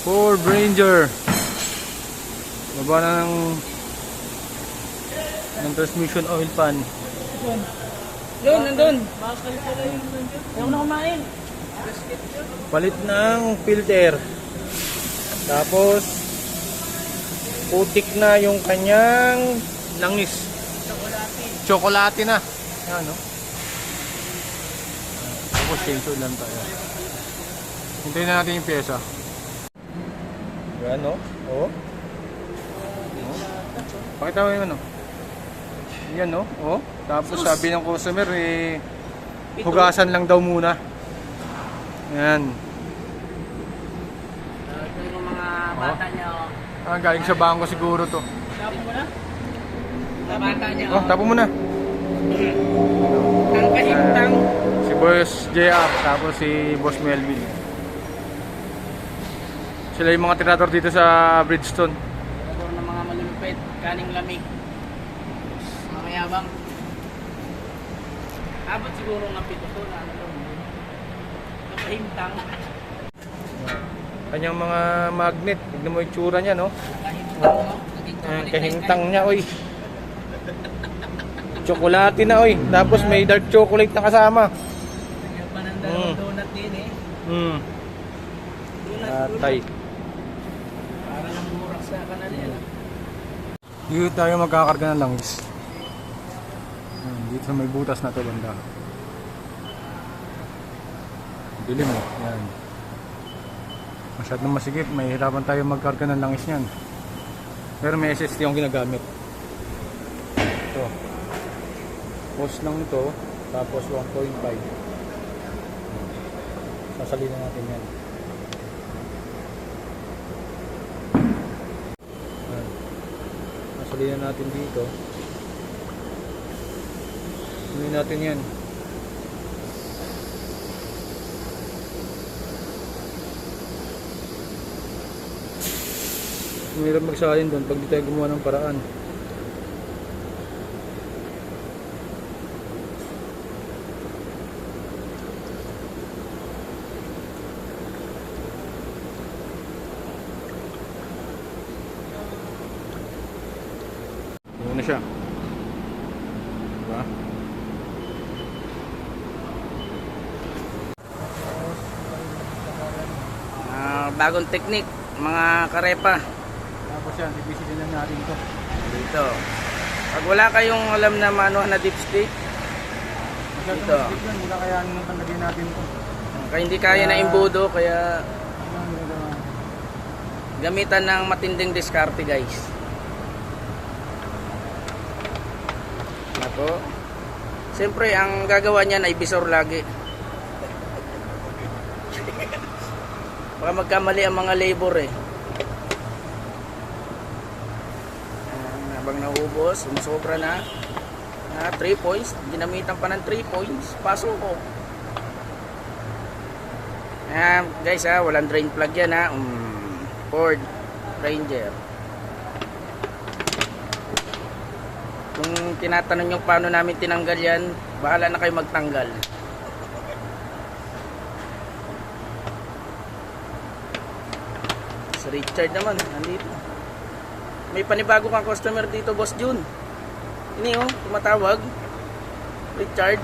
Ford Ranger. Baba na ng transmission oil pan. Yun, nandun. Ayaw na kumain. Palit ng filter. Tapos putik na yung kanyang langis. Chocolate na. Yan, no? Tapos change oil lang tayo. Hintayin na natin yung pyesa. Yan, no? Oh. Pakita mo yung ano. Yan, no? Oh. Tapos sabi ng customer, eh, hugasan lang daw muna. Yan. Ito yung mga bata niya. Galing sa bangko siguro to. Tapo mo na? Mga bata niya. Oh, tapo mo na. Ang kahintang. Si Boss JR, tapos si Boss Melvin. Sila yung mga tirator dito sa Bridgestone. Tirator ng mga malulupit. Kaning lamig. Mga mayabang. Abot siguro ng pito to na ano. Nakahintang. Kanyang mga magnet. Tignan mo yung tsura niya, no? Kahintang, no? Ang kahintang niya, oy. Chocolate na, oy. Tapos may dark chocolate na kasama. Kaya pa ng dalawang donut din eh. Donut. Atay. Para lang burak sa kanal. Dito tayo magkakarga ng langis. Dito sa may butas na to, banda. Dilim, eh. Yan. Masyadong masikip. May hirapan tayo magkarga ng langis niyan. Pero may SST yung ginagamit. Ito. Post lang ito. Tapos 1.5. Sasalina natin yan. Sasalina natin dito. Sasalina natin yan. Mahirap magsalin doon pag di tayo gumawa ng paraan. Ano na siya? Diba? Bagong teknik, mga karepa. Tapos yan, bibisikin lang natin ito. Dito. Pag wala kayong alam na manuhan na dipstick, Masyadong Dito. masikip yan, hindi na kaya nung tanggalin natin ito. kaya hindi kaya na imbudo, kaya Ano ang ginagawa? gamitan ng matinding diskarte, guys. Ako. Siyempre, ang gagawa niyan ay visor lagi. Baka magkamali ang mga labor eh. Habang naubos, sumusobra na. 3 points. Ginamitan pa ng 3 points. Pasok ko. Guys walang drain plug yan Ford Ranger. Kung tinatanong nyo paano namin tinanggal yan, bahala na kayo magtanggal. Si Richard naman, nandito. May panibago kang customer dito, Boss Jun. Ini tumatawag. Richard.